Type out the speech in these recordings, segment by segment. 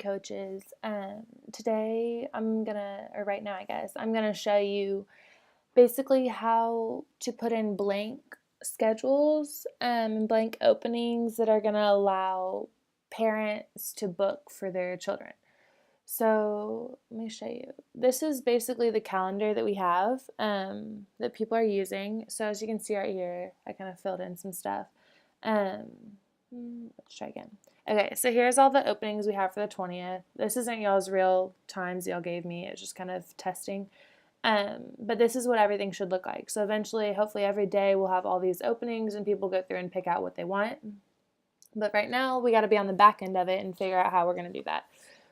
coaches. Today right now, I guess, I'm gonna show you basically how to put in blank schedules and blank openings that are gonna allow parents to book for their children. So let me show you. This is basically the calendar that we have that people are using. So as you can see right here, I kind of filled in some stuff. Um, let's try again. Okay, so here's all the openings we have for the 20th. This isn't y'all's real times y'all gave me. It's just kind of testing. But this is what everything should look like. So eventually, hopefully every day we'll have all these openings and people go through and pick out what they want. But right now, we got to be on the back end of it and figure out how we're going to do that.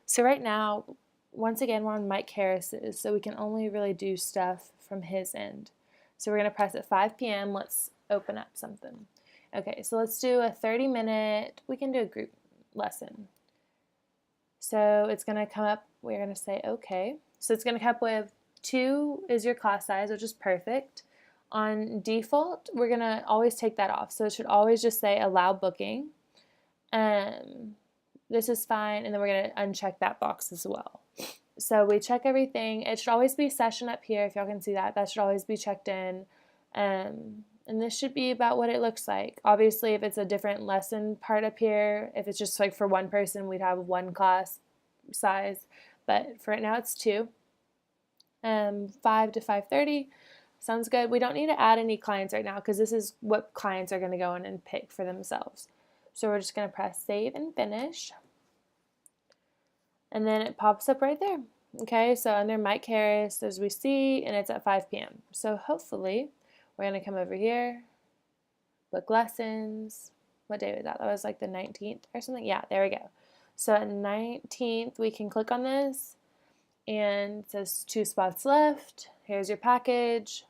So right now, once again, we're on Mike Harris's, so we can only really do stuff from his end. So we're going to press at 5 p.m. Let's open up something. Okay, so let's do a 30-minute, we can do a group lesson. So it's going to come up, we're going to say okay. So it's going to come up with 2 is your class size, which is perfect. On default, we're going to always take that off. So it should always just say allow booking. This is fine, and then we're going to uncheck that box as well. So we check everything. It should always be session up here, if y'all can see that. That should always be checked in. And this should be about what it looks like. Obviously, if it's a different lesson part up here, if it's just like for one person, we'd have 1 class size. But for right now, it's 2. 5 to 5:30. Sounds good. We don't need to add any clients right now because this is what clients are going to go in and pick for themselves. So we're just going to press save and finish. And then it pops up right there. Okay, so under Mike Harris, as we see, and it's at 5 p.m. So hopefully, we're going to come over here, book lessons. What day was that? That was like the 19th or something. Yeah, there we go. So at 19th, we can click on this, and it says 2 spots left. Here's your package.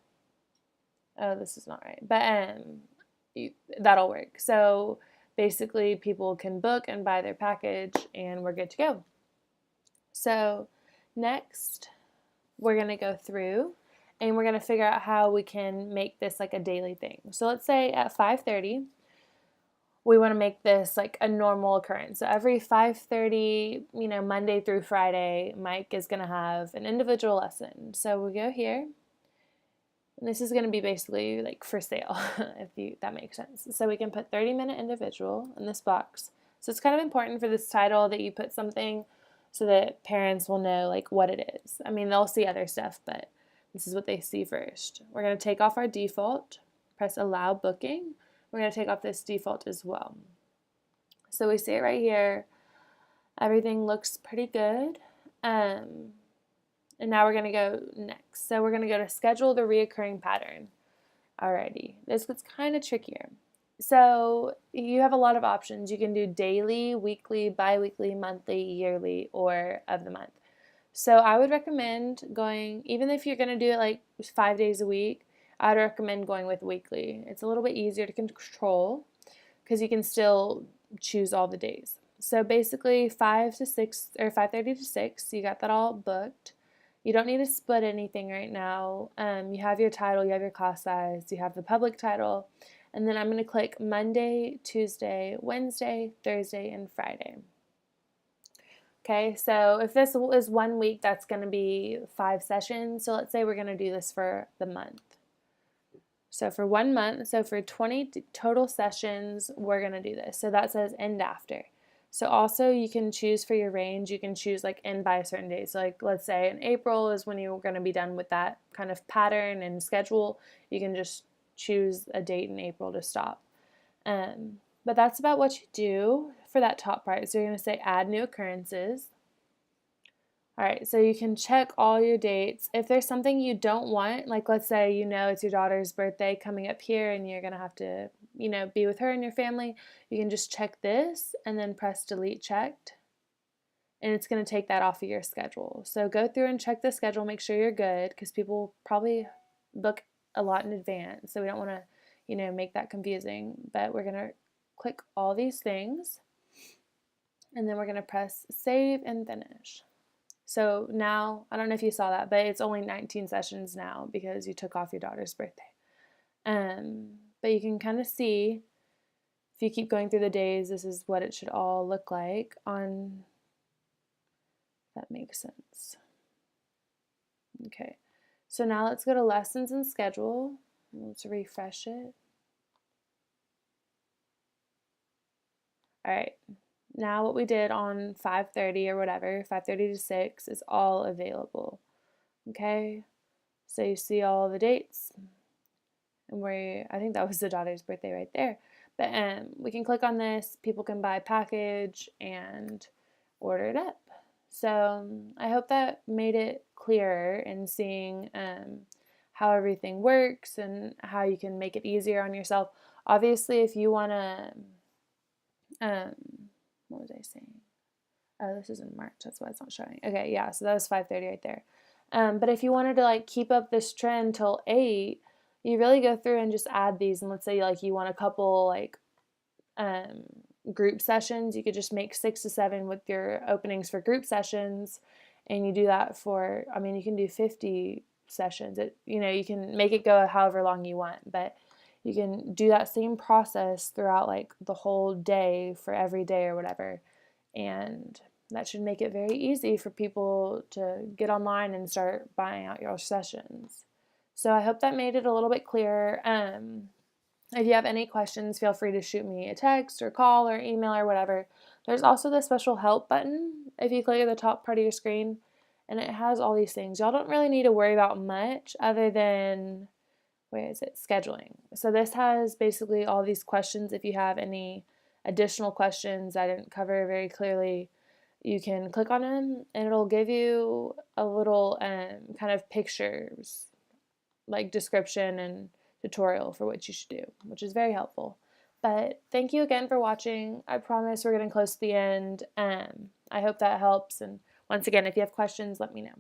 Oh, this is not right, but that'll work. So basically, people can book and buy their package, and we're good to go. So next, we're going to go through and we're going to figure out how we can make this like a daily thing. So let's say at 5:30, we want to make this like a normal occurrence. So every 5:30, Monday through Friday, Mike is going to have an individual lesson. So we go here. And this is going to be basically like for sale, if that makes sense. So we can put 30-minute individual in this box. So it's kind of important for this title that you put something so that parents will know like what it is. I mean, they'll see other stuff, but this is what they see first. We're going to take off our default, press allow booking. We're going to take off this default as well. So we see it right here. Everything looks pretty good. And now we're going to go next. So we're going to go to schedule the reoccurring pattern. Alrighty, this gets kind of trickier. So you have a lot of options. You can do daily, weekly, bi-weekly, monthly, yearly, or of the month. So I would recommend going, even if you're going to do it like 5 days a week, I'd recommend going with weekly. It's a little bit easier to control because you can still choose all the days. So basically 5 to 6 or 5:30 to 6, you got that all booked. You don't need to split anything right now. You have your title, you have your class size, you have the public title, and then I'm going to click Monday, Tuesday, Wednesday, Thursday, and Friday. Okay, so if this is 1 week, that's going to be 5 sessions. So let's say we're going to do this for the month. So for 1 month, so for 20 total sessions, we're going to do this. So that says end after. So also you can choose for your range, you can choose like end by a certain date. So like let's say in April is when you're going to be done with that kind of pattern and schedule. You can just choose a date in April to stop. But that's about what you do for that top part. So you're going to say add new occurrences. All right, so you can check all your dates. If there's something you don't want, like let's say it's your daughter's birthday coming up here and you're going to have to, be with her and your family, you can just check this and then press delete checked. And it's going to take that off of your schedule. So go through and check the schedule, make sure you're good because people probably book a lot in advance. So we don't want to, make that confusing. But we're going to click all these things and then we're going to press save and finish. So now, I don't know if you saw that, but it's only 19 sessions now because you took off your daughter's birthday. But you can kind of see, if you keep going through the days, this is what it should all look like. On That makes sense. Okay, so now let's go to lessons and schedule. Let's refresh it. All right, now what we did on 5:30 or whatever, 5:30 to 6 is all available. Okay, so you see all the dates, and I think that was the daughter's birthday right there. But we can click on this, people can buy a package and order it up. So I hope that made it clearer in seeing how everything works and how you can make it easier on yourself. Obviously, if you want to, what was I saying? Oh, this is in March. That's why it's not showing. Okay, yeah, so that was 5:30 right there. But if you wanted to like keep up this trend till 8, you really go through and just add these. And let's say like you want a couple like group sessions, you could just make 6 to 7 with your openings for group sessions, and you do that for, I mean, you can do 50 sessions. You can make it go however long you want, but you can do that same process throughout like the whole day for every day or whatever, and that should make it very easy for people to get online and start buying out your sessions. So I hope that made it a little bit clearer. If you have any questions, feel free to shoot me a text or call or email or whatever. There's also the special help button if you click at the top part of your screen, and it has all these things. Y'all don't really need to worry about much other than, where is it, scheduling. So this has basically all these questions. If you have any additional questions I didn't cover very clearly, you can click on them and it'll give you a little kind of pictures, like description and tutorial for what you should do, which is very helpful. But thank you again for watching. I promise we're getting close to the end. I hope that helps. And once again, if you have questions, let me know.